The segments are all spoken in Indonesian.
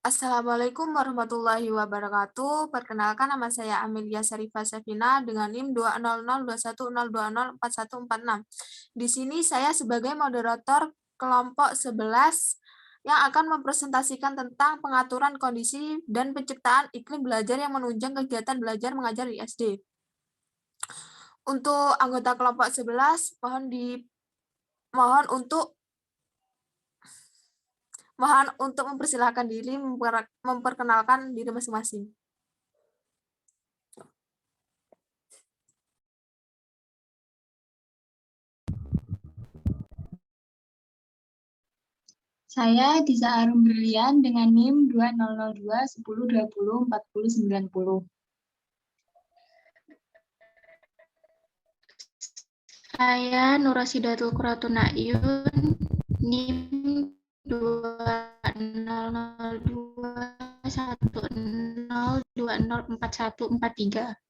Assalamualaikum warahmatullahi wabarakatuh. Perkenalkan, nama saya Amelia Sarifah Safina dengan NIM 2002102041446. Di sini saya sebagai moderator kelompok 11 yang akan mempresentasikan tentang pengaturan kondisi dan penciptaan iklim belajar yang menunjang kegiatan belajar mengajar di SD. Untuk anggota kelompok 11, mohon untuk mempersilahkan diri, memperkenalkan diri masing-masing. Saya Disa Arum Brilian dengan NIM 200210204090. Saya Nurasidatul Quratun Ayun, NIM 200210204143.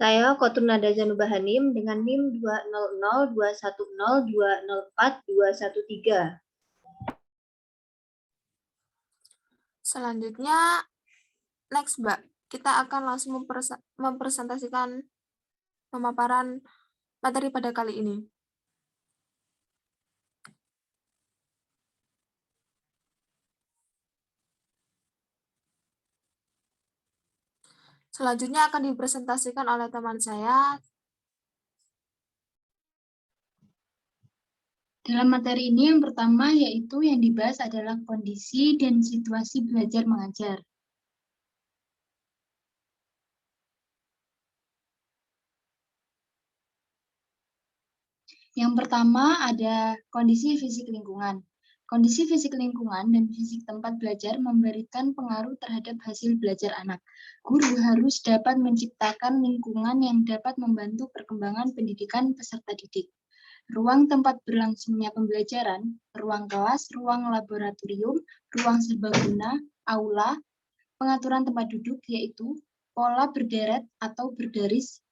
Saya Kotun Nada Zanubahanim dengan NIM 2002102042113. Selanjutnya, next Mbak, kita akan langsung mempresentasikan pemaparan materi pada kali ini. Selanjutnya akan dipresentasikan oleh teman saya. Dalam materi ini yang pertama yaitu yang dibahas adalah kondisi dan situasi belajar mengajar. Yang pertama ada kondisi fisik lingkungan. Kondisi fisik lingkungan dan fisik tempat belajar memberikan pengaruh terhadap hasil belajar anak. Guru harus dapat menciptakan lingkungan yang dapat membantu perkembangan pendidikan peserta didik. Ruang tempat berlangsungnya pembelajaran, ruang kelas, ruang laboratorium, ruang serbaguna, aula, pengaturan tempat duduk yaitu pola berderet atau berbaris,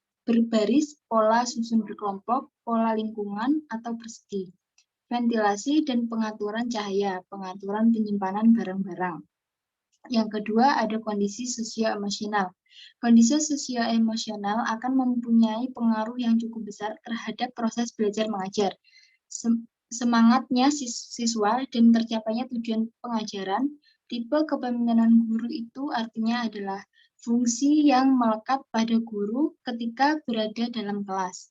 pola susun berkelompok, pola lingkungan atau persegi, ventilasi dan pengaturan cahaya, pengaturan penyimpanan barang-barang. Yang kedua ada kondisi sosio-emosional. Kondisi sosio-emosional akan mempunyai pengaruh yang cukup besar terhadap proses belajar mengajar. Semangatnya siswa dan tercapainya tujuan pengajaran. Tipe kepemimpinan guru itu artinya adalah fungsi yang melekat pada guru ketika berada dalam kelas.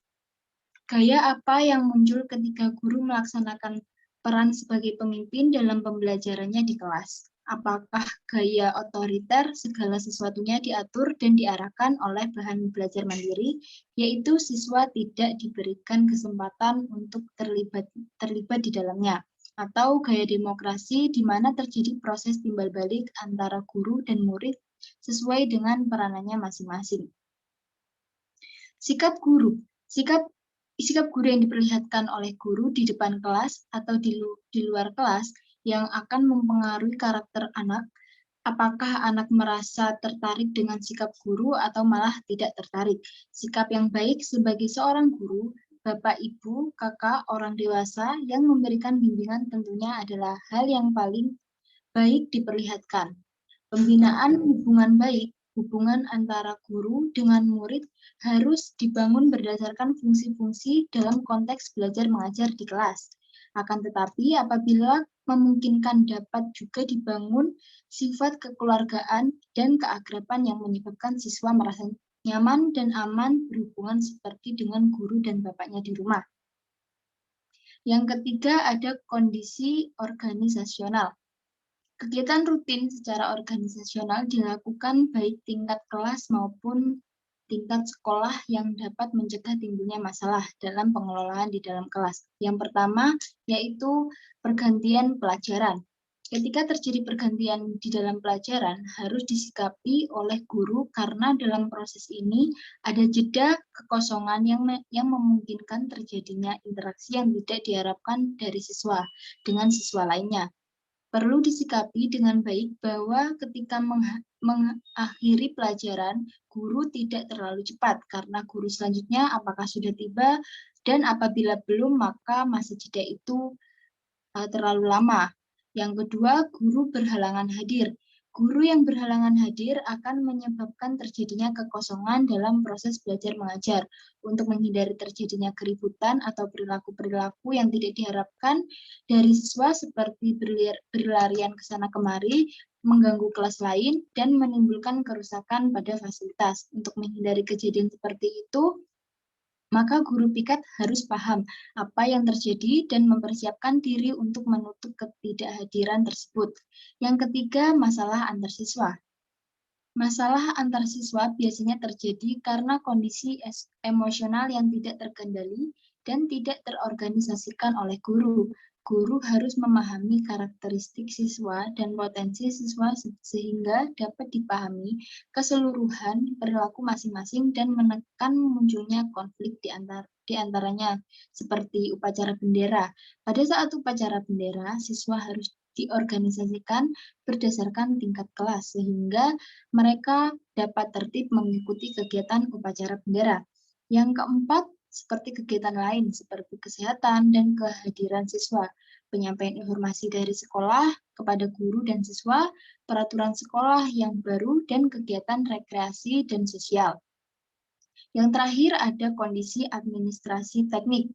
Gaya apa yang muncul ketika guru melaksanakan peran sebagai pemimpin dalam pembelajarannya di kelas? Apakah gaya otoriter, segala sesuatunya diatur dan diarahkan oleh bahan belajar mandiri, yaitu siswa tidak diberikan kesempatan untuk terlibat di dalamnya? Atau gaya demokrasi di mana terjadi proses timbal balik antara guru dan murid sesuai dengan peranannya masing-masing. Sikap guru. Sikap guru yang diperlihatkan oleh guru di depan kelas atau di luar kelas yang akan mempengaruhi karakter anak. Apakah anak merasa tertarik dengan sikap guru atau malah tidak tertarik? Sikap yang baik sebagai seorang guru, bapak, ibu, kakak, orang dewasa yang memberikan bimbingan tentunya adalah hal yang paling baik diperlihatkan. Pembinaan hubungan baik, hubungan antara guru dengan murid harus dibangun berdasarkan fungsi-fungsi dalam konteks belajar mengajar di kelas. Akan tetapi apabila memungkinkan dapat juga dibangun sifat kekeluargaan dan keakraban yang menyebabkan siswa merasa nyaman dan aman berhubungan seperti dengan guru dan bapaknya di rumah. Yang ketiga ada kondisi organisasional. Kegiatan rutin secara organisasional dilakukan baik tingkat kelas maupun tingkat sekolah yang dapat mencegah timbulnya masalah dalam pengelolaan di dalam kelas. Yang pertama yaitu pergantian pelajaran. Ketika terjadi pergantian di dalam pelajaran harus disikapi oleh guru karena dalam proses ini ada jeda kekosongan yang memungkinkan terjadinya interaksi yang tidak diharapkan dari siswa dengan siswa lainnya. Perlu disikapi dengan baik bahwa ketika mengakhiri pelajaran, guru tidak terlalu cepat karena guru selanjutnya apakah sudah tiba dan apabila belum maka masa jeda itu terlalu lama. Yang kedua, guru berhalangan hadir. Guru yang berhalangan hadir akan menyebabkan terjadinya kekosongan dalam proses belajar mengajar. Untuk menghindari terjadinya keributan atau perilaku-perilaku yang tidak diharapkan dari siswa seperti berlarian ke sana kemari, mengganggu kelas lain, dan menimbulkan kerusakan pada fasilitas. Untuk menghindari kejadian seperti itu, maka guru piket harus paham apa yang terjadi dan mempersiapkan diri untuk menutup ketidakhadiran tersebut. Yang ketiga, masalah antar siswa. Masalah antar siswa biasanya terjadi karena kondisi emosional yang tidak terkendali dan tidak terorganisasikan oleh guru. Guru harus memahami karakteristik siswa dan potensi siswa sehingga dapat dipahami keseluruhan perilaku masing-masing dan menekan munculnya konflik di antaranya, seperti upacara bendera. Pada saat upacara bendera, siswa harus diorganisasikan berdasarkan tingkat kelas sehingga mereka dapat tertib mengikuti kegiatan upacara bendera. Yang keempat, seperti kegiatan lain seperti kesehatan dan kehadiran siswa, penyampaian informasi dari sekolah kepada guru dan siswa, peraturan sekolah yang baru, dan kegiatan rekreasi dan sosial. Yang terakhir ada kondisi administrasi teknik.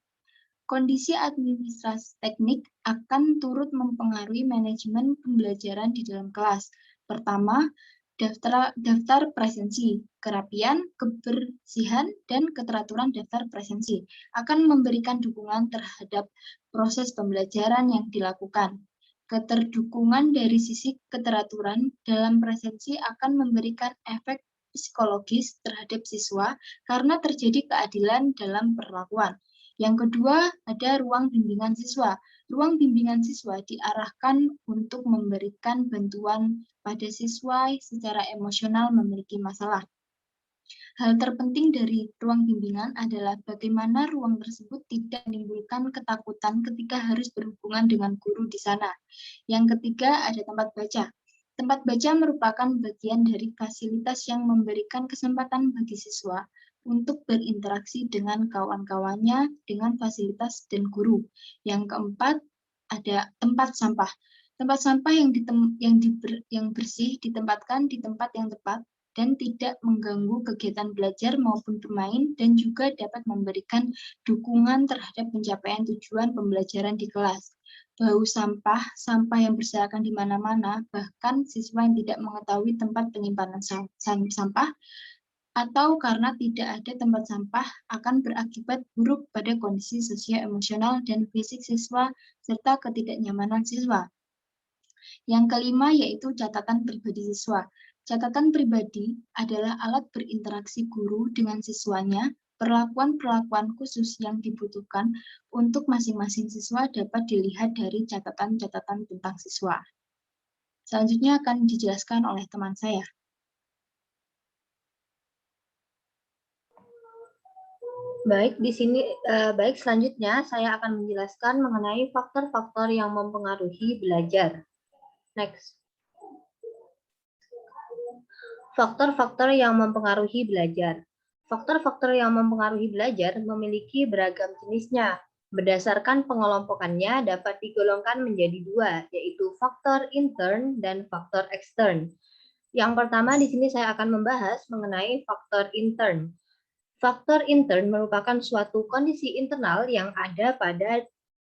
Kondisi administrasi teknik akan turut mempengaruhi manajemen pembelajaran di dalam kelas. Pertama, daftar presensi, kerapian, kebersihan, dan keteraturan daftar presensi akan memberikan dukungan terhadap proses pembelajaran yang dilakukan. Keterdukungan dari sisi keteraturan dalam presensi akan memberikan efek psikologis terhadap siswa karena terjadi keadilan dalam perlakuan. Yang kedua, ada ruang bimbingan siswa. Ruang bimbingan siswa diarahkan untuk memberikan bantuan pada siswa secara emosional memiliki masalah. Hal terpenting dari ruang bimbingan adalah bagaimana ruang tersebut tidak menimbulkan ketakutan ketika harus berhubungan dengan guru di sana. Yang ketiga, ada tempat baca. Tempat baca merupakan bagian dari fasilitas yang memberikan kesempatan bagi siswa untuk berinteraksi dengan kawan-kawannya dengan fasilitas dan guru. Yang keempat, ada tempat sampah. Tempat sampah yang bersih ditempatkan di tempat yang tepat dan tidak mengganggu kegiatan belajar maupun bermain dan juga dapat memberikan dukungan terhadap pencapaian tujuan pembelajaran di kelas. Bau sampah yang berserakan di mana-mana, bahkan siswa yang tidak mengetahui tempat penyimpanan sampah atau karena tidak ada tempat sampah akan berakibat buruk pada kondisi sosio-emosional dan fisik siswa serta ketidaknyamanan siswa. Yang kelima yaitu catatan pribadi siswa. Catatan pribadi adalah alat berinteraksi guru dengan siswanya. Perlakuan-perlakuan khusus yang dibutuhkan untuk masing-masing siswa dapat dilihat dari catatan-catatan tentang siswa. Selanjutnya akan dijelaskan oleh teman saya. Baik, selanjutnya saya akan menjelaskan mengenai faktor-faktor yang mempengaruhi belajar. Next. Faktor-faktor yang mempengaruhi belajar. Faktor-faktor yang mempengaruhi belajar memiliki beragam jenisnya. Berdasarkan pengelompokannya dapat digolongkan menjadi dua, yaitu faktor intern dan faktor ekstern. Yang pertama di sini saya akan membahas mengenai faktor intern. Faktor intern merupakan suatu kondisi internal yang ada pada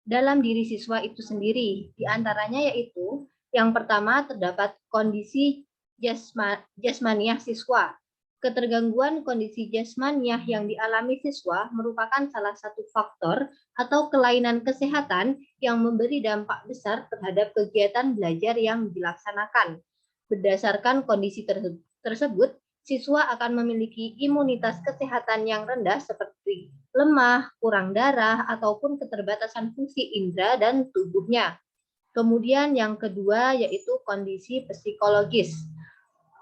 dalam diri siswa itu sendiri. Di antaranya yaitu yang pertama terdapat kondisi jasmaniah siswa. Ketergangguan kondisi jasmaniah yang dialami siswa merupakan salah satu faktor atau kelainan kesehatan yang memberi dampak besar terhadap kegiatan belajar yang dilaksanakan. Berdasarkan kondisi tersebut, siswa akan memiliki imunitas kesehatan yang rendah seperti lemah, kurang darah, ataupun keterbatasan fungsi indera dan tubuhnya. Kemudian yang kedua yaitu kondisi psikologis.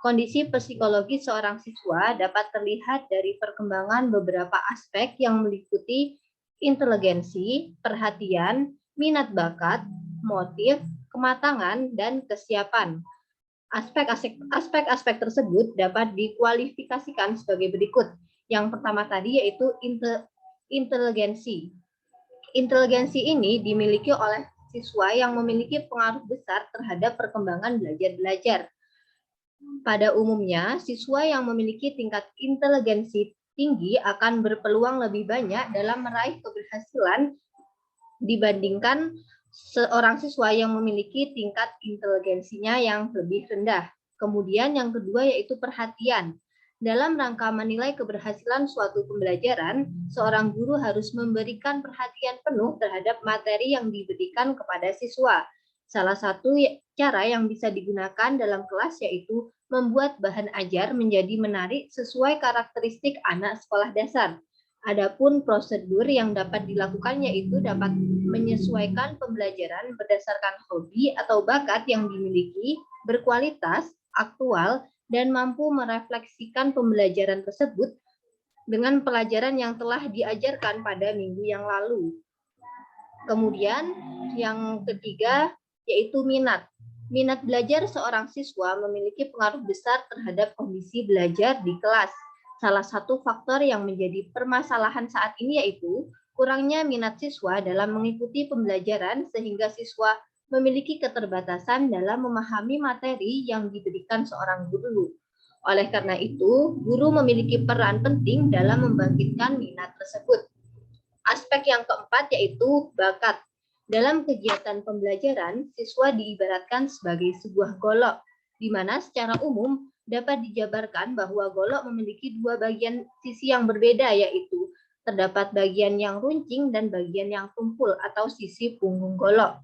Kondisi psikologis seorang siswa dapat terlihat dari perkembangan beberapa aspek yang meliputi inteligensi, perhatian, minat bakat, motif, kematangan, dan kesiapan. Aspek-aspek tersebut dapat dikualifikasikan sebagai berikut. Yang pertama tadi yaitu inteligensi. Inteligensi ini dimiliki oleh siswa yang memiliki pengaruh besar terhadap perkembangan belajar. Pada umumnya, siswa yang memiliki tingkat inteligensi tinggi akan berpeluang lebih banyak dalam meraih keberhasilan dibandingkan seorang siswa yang memiliki tingkat inteligensinya yang lebih rendah. Kemudian yang kedua yaitu perhatian. Dalam rangka menilai keberhasilan suatu pembelajaran, seorang guru harus memberikan perhatian penuh terhadap materi yang diberikan kepada siswa. Salah satu cara yang bisa digunakan dalam kelas yaitu membuat bahan ajar menjadi menarik sesuai karakteristik anak sekolah dasar. Adapun prosedur yang dapat dilakukan yaitu dapat menyesuaikan pembelajaran berdasarkan hobi atau bakat yang dimiliki, berkualitas, aktual, dan mampu merefleksikan pembelajaran tersebut dengan pelajaran yang telah diajarkan pada minggu yang lalu. Kemudian yang ketiga yaitu minat. Minat belajar seorang siswa memiliki pengaruh besar terhadap kondisi belajar di kelas. Salah satu faktor yang menjadi permasalahan saat ini yaitu kurangnya minat siswa dalam mengikuti pembelajaran sehingga siswa memiliki keterbatasan dalam memahami materi yang diberikan seorang guru. Oleh karena itu, guru memiliki peran penting dalam membangkitkan minat tersebut. Aspek yang keempat yaitu bakat. Dalam kegiatan pembelajaran, siswa diibaratkan sebagai sebuah golok, di mana secara umum dapat dijabarkan bahwa golok memiliki dua bagian sisi yang berbeda, yaitu terdapat bagian yang runcing dan bagian yang tumpul atau sisi punggung golok.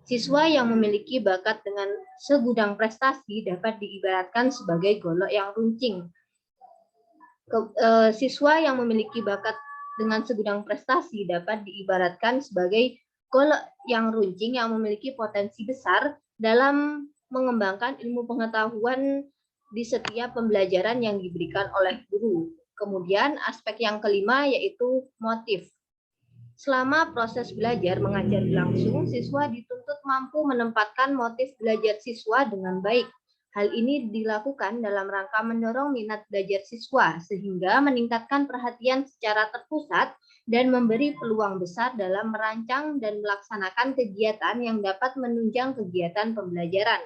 Siswa yang memiliki bakat dengan segudang prestasi dapat diibaratkan sebagai golok yang runcing. Siswa yang memiliki bakat dengan segudang prestasi dapat diibaratkan sebagai golok yang runcing yang memiliki potensi besar dalam mengembangkan ilmu pengetahuan di setiap pembelajaran yang diberikan oleh guru. Kemudian aspek yang kelima yaitu motif. Selama proses belajar mengajar berlangsung, siswa dituntut mampu menempatkan motif belajar siswa dengan baik. Hal ini dilakukan dalam rangka mendorong minat belajar siswa, sehingga meningkatkan perhatian secara terpusat dan memberi peluang besar dalam merancang dan melaksanakan kegiatan yang dapat menunjang kegiatan pembelajaran.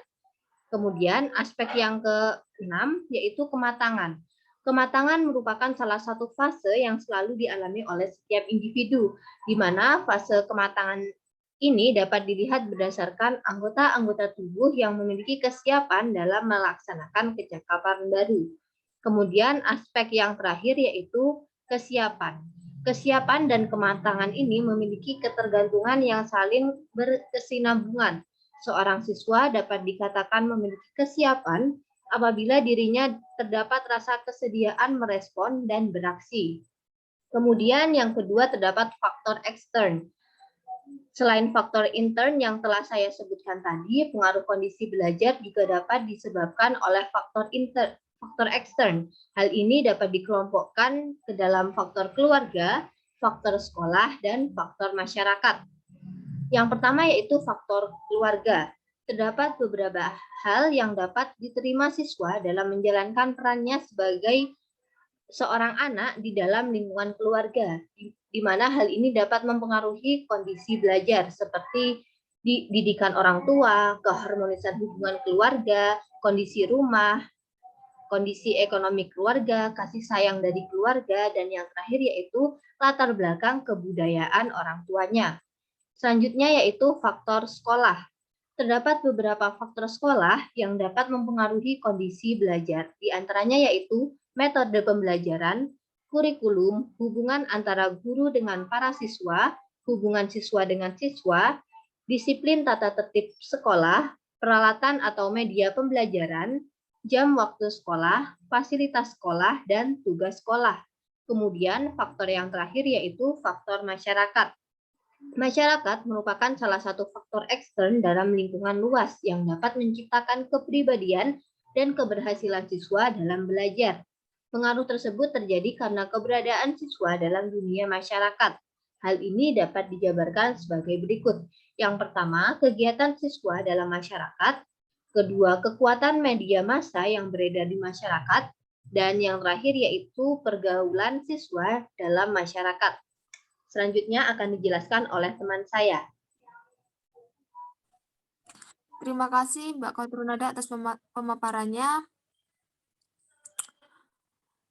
Kemudian aspek yang ke-6 yaitu kematangan. Kematangan merupakan salah satu fase yang selalu dialami oleh setiap individu, di mana fase kematangan ini dapat dilihat berdasarkan anggota-anggota tubuh yang memiliki kesiapan dalam melaksanakan kecakapan baru. Kemudian aspek yang terakhir yaitu kesiapan. Kesiapan dan kematangan ini memiliki ketergantungan yang saling berkesinambungan. Seorang siswa dapat dikatakan memiliki kesiapan apabila dirinya terdapat rasa kesediaan merespon dan beraksi. Kemudian yang kedua terdapat faktor ekstern. Selain faktor intern yang telah saya sebutkan tadi, pengaruh kondisi belajar juga dapat disebabkan oleh faktor ekstern. Hal ini dapat dikelompokkan ke dalam faktor keluarga, faktor sekolah, dan faktor masyarakat. Yang pertama yaitu faktor keluarga. Terdapat beberapa hal yang dapat diterima siswa dalam menjalankan perannya sebagai seorang anak di dalam lingkungan keluarga, di mana hal ini dapat mempengaruhi kondisi belajar seperti didikan orang tua, keharmonisan hubungan keluarga, kondisi rumah, kondisi ekonomi keluarga, kasih sayang dari keluarga, dan yang terakhir yaitu latar belakang kebudayaan orang tuanya. Selanjutnya yaitu faktor sekolah. Terdapat beberapa faktor sekolah yang dapat mempengaruhi kondisi belajar. Di antaranya yaitu metode pembelajaran, kurikulum, hubungan antara guru dengan para siswa, hubungan siswa dengan siswa, disiplin tata tertib sekolah, peralatan atau media pembelajaran, jam waktu sekolah, fasilitas sekolah, dan tugas sekolah. Kemudian faktor yang terakhir yaitu faktor masyarakat. Masyarakat merupakan salah satu faktor ekstern dalam lingkungan luas yang dapat menciptakan kepribadian dan keberhasilan siswa dalam belajar. Pengaruh tersebut terjadi karena keberadaan siswa dalam dunia masyarakat. Hal ini dapat dijabarkan sebagai berikut. Yang pertama, kegiatan siswa dalam masyarakat. Kedua, kekuatan media massa yang beredar di masyarakat. Dan yang terakhir yaitu pergaulan siswa dalam masyarakat. Selanjutnya akan dijelaskan oleh teman saya. Terima kasih Mbak Kotrunada atas pemaparannya.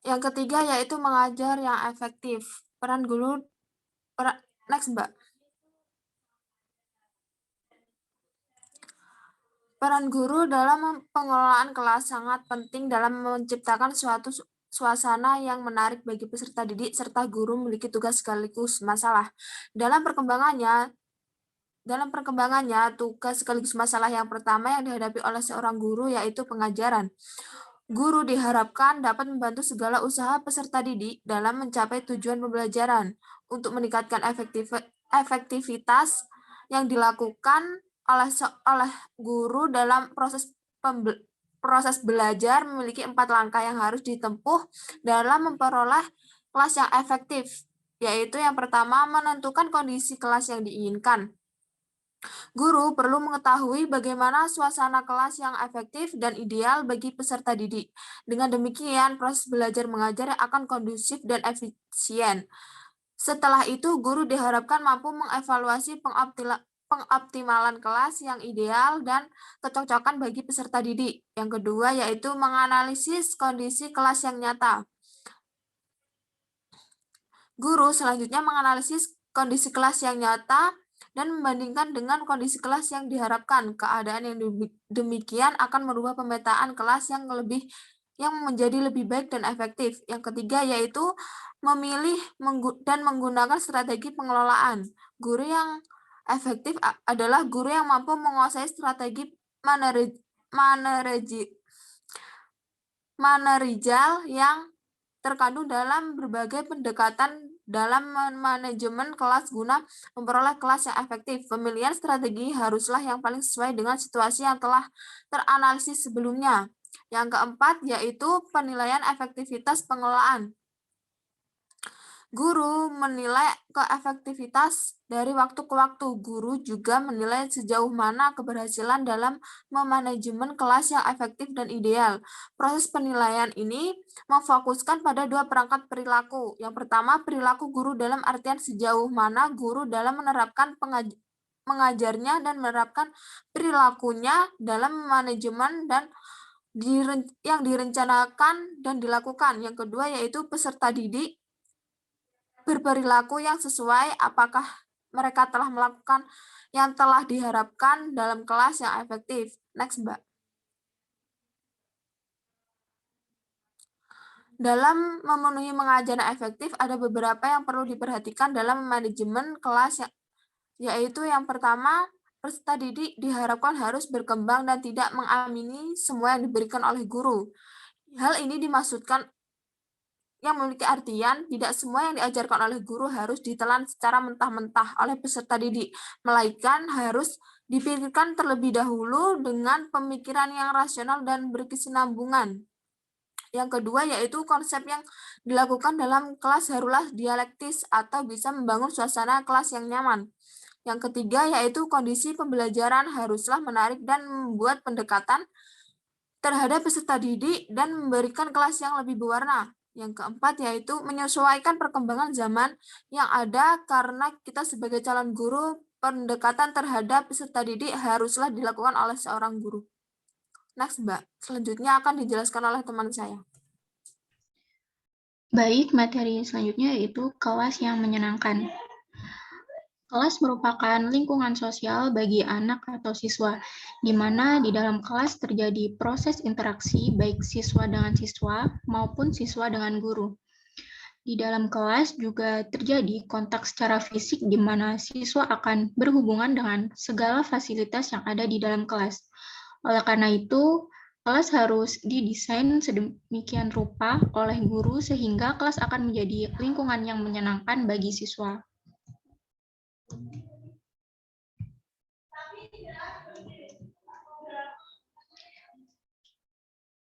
Yang ketiga yaitu mengajar yang efektif. Peran guru, next Mbak. Peran guru dalam pengelolaan kelas sangat penting dalam menciptakan suatu suasana yang menarik bagi peserta didik serta guru memiliki tugas sekaligus masalah. Dalam perkembangannya, tugas sekaligus masalah yang pertama yang dihadapi oleh seorang guru yaitu pengajaran. Guru diharapkan dapat membantu segala usaha peserta didik dalam mencapai tujuan pembelajaran untuk meningkatkan efektivitas yang dilakukan oleh guru dalam proses belajar memiliki 4 langkah yang harus ditempuh dalam memperoleh kelas yang efektif, yaitu yang pertama menentukan kondisi kelas yang diinginkan. Guru perlu mengetahui bagaimana suasana kelas yang efektif dan ideal bagi peserta didik. Dengan demikian, proses belajar mengajar akan kondusif dan efisien. Setelah itu, guru diharapkan mampu mengevaluasi pengoptimalan kelas yang ideal dan kecocokan bagi peserta didik. Yang kedua yaitu menganalisis kondisi kelas yang nyata. Guru selanjutnya menganalisis kondisi kelas yang nyata dan membandingkan dengan kondisi kelas yang diharapkan. Keadaan yang demikian akan merubah pemetaan kelas yang menjadi lebih baik dan efektif. Yang ketiga yaitu memilih dan menggunakan strategi pengelolaan. Guru yang efektif adalah guru yang mampu menguasai strategi manajerial yang terkandung dalam berbagai pendekatan dalam manajemen kelas guna memperoleh kelas yang efektif. Pemilihan strategi haruslah yang paling sesuai dengan situasi yang telah teranalisis sebelumnya. Yang keempat yaitu penilaian efektivitas pengelolaan. Guru menilai keefektivitas dari waktu ke waktu. Guru juga menilai sejauh mana keberhasilan dalam memanajemen kelas yang efektif dan ideal. Proses penilaian ini memfokuskan pada 2 perangkat perilaku. Yang pertama, perilaku guru dalam artian sejauh mana guru dalam menerapkan mengajarnya dan menerapkan perilakunya dalam manajemen dan yang direncanakan dan dilakukan. Yang kedua yaitu peserta didik berperilaku yang sesuai, apakah mereka telah melakukan yang telah diharapkan dalam kelas yang efektif. Next, Mbak. Dalam memenuhi mengajar yang efektif, ada beberapa yang perlu diperhatikan dalam manajemen kelas, yaitu yang pertama, peserta didik diharapkan harus berkembang dan tidak mengamini semua yang diberikan oleh guru. Hal ini dimaksudkan yang memiliki artian tidak semua yang diajarkan oleh guru harus ditelan secara mentah-mentah oleh peserta didik, melainkan harus dipikirkan terlebih dahulu dengan pemikiran yang rasional dan berkesinambungan. Yang kedua yaitu konsep yang dilakukan dalam kelas haruslah dialektis atau bisa membangun suasana kelas yang nyaman. Yang ketiga yaitu kondisi pembelajaran haruslah menarik dan membuat pendekatan terhadap peserta didik dan memberikan kelas yang lebih berwarna. Yang keempat yaitu menyesuaikan perkembangan zaman yang ada karena kita sebagai calon guru, pendekatan terhadap peserta didik haruslah dilakukan oleh seorang guru. Next, Mbak. Selanjutnya akan dijelaskan oleh teman saya. Baik, materi selanjutnya yaitu kelas yang menyenangkan. Kelas merupakan lingkungan sosial bagi anak atau siswa, di mana di dalam kelas terjadi proses interaksi baik siswa dengan siswa maupun siswa dengan guru. Di dalam kelas juga terjadi kontak secara fisik di mana siswa akan berhubungan dengan segala fasilitas yang ada di dalam kelas. Oleh karena itu, kelas harus didesain sedemikian rupa oleh guru sehingga kelas akan menjadi lingkungan yang menyenangkan bagi siswa.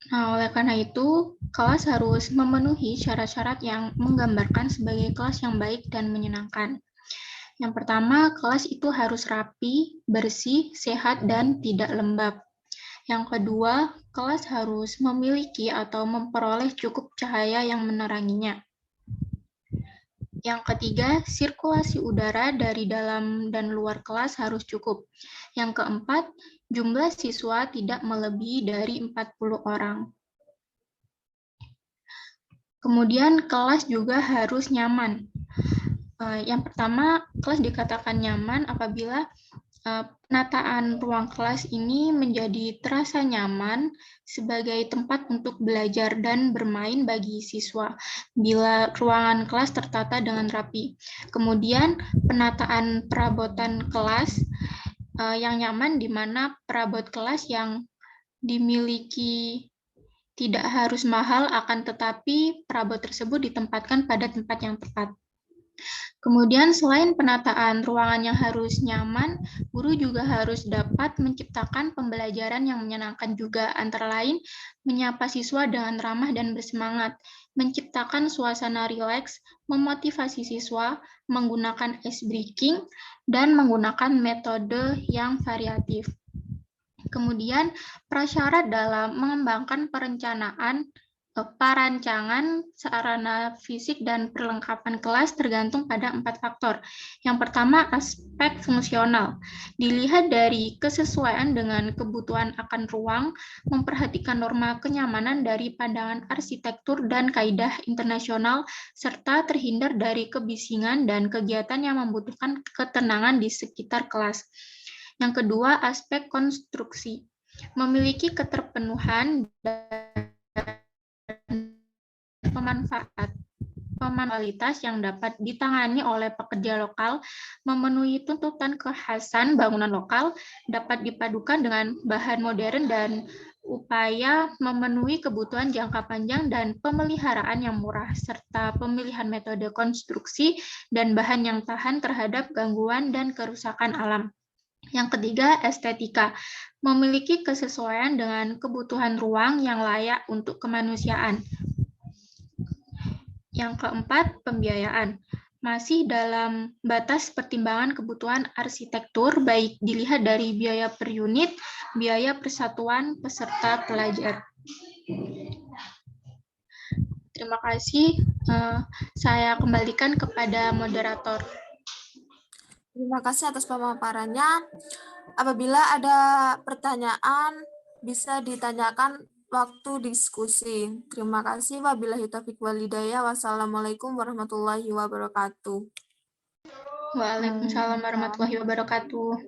Nah, oleh karena itu, kelas harus memenuhi syarat-syarat yang menggambarkan sebagai kelas yang baik dan menyenangkan. Yang pertama, kelas itu harus rapi, bersih, sehat, dan tidak lembab. Yang kedua, kelas harus memiliki atau memperoleh cukup cahaya yang meneranginya. Yang ketiga, sirkulasi udara dari dalam dan luar kelas harus cukup. Yang keempat, jumlah siswa tidak melebihi dari 40 orang. Kemudian kelas juga harus nyaman. Yang pertama, kelas dikatakan nyaman apabila penataan ruang kelas ini menjadi terasa nyaman sebagai tempat untuk belajar dan bermain bagi siswa bila ruangan kelas tertata dengan rapi. Kemudian penataan perabotan kelas yang nyaman di mana perabot kelas yang dimiliki tidak harus mahal, akan tetapi perabot tersebut ditempatkan pada tempat yang tepat. Kemudian selain penataan ruangan yang harus nyaman, guru juga harus dapat menciptakan pembelajaran yang menyenangkan juga, antara lain menyapa siswa dengan ramah dan bersemangat, menciptakan suasana rileks, memotivasi siswa, menggunakan ice breaking, dan menggunakan metode yang variatif. Kemudian prasyarat dalam mengembangkan perancangan sarana fisik dan perlengkapan kelas tergantung pada 4 faktor. Yang pertama, aspek fungsional. Dilihat dari kesesuaian dengan kebutuhan akan ruang, memperhatikan norma kenyamanan dari pandangan arsitektur dan kaidah internasional, serta terhindar dari kebisingan dan kegiatan yang membutuhkan ketenangan di sekitar kelas. Yang kedua, aspek konstruksi. Memiliki keterpenuhan dan pemanfaatan yang dapat ditangani oleh pekerja lokal, memenuhi tuntutan kekhasan bangunan lokal, dapat dipadukan dengan bahan modern dan upaya memenuhi kebutuhan jangka panjang dan pemeliharaan yang murah, serta pemilihan metode konstruksi dan bahan yang tahan terhadap gangguan dan kerusakan alam. Yang ketiga, estetika. Memiliki kesesuaian dengan kebutuhan ruang yang layak untuk kemanusiaan. Yang keempat, pembiayaan. Masih dalam batas pertimbangan kebutuhan arsitektur, baik dilihat dari biaya per unit, biaya persatuan peserta pelajar. Terima kasih. Saya kembalikan kepada moderator. Terima kasih atas pemaparannya. Apabila ada pertanyaan, bisa ditanyakan waktu diskusi. Terima kasih. Wabillahi taufiq wal hidayah. Wassalamualaikum warahmatullahi wabarakatuh. Waalaikumsalam warahmatullahi wabarakatuh.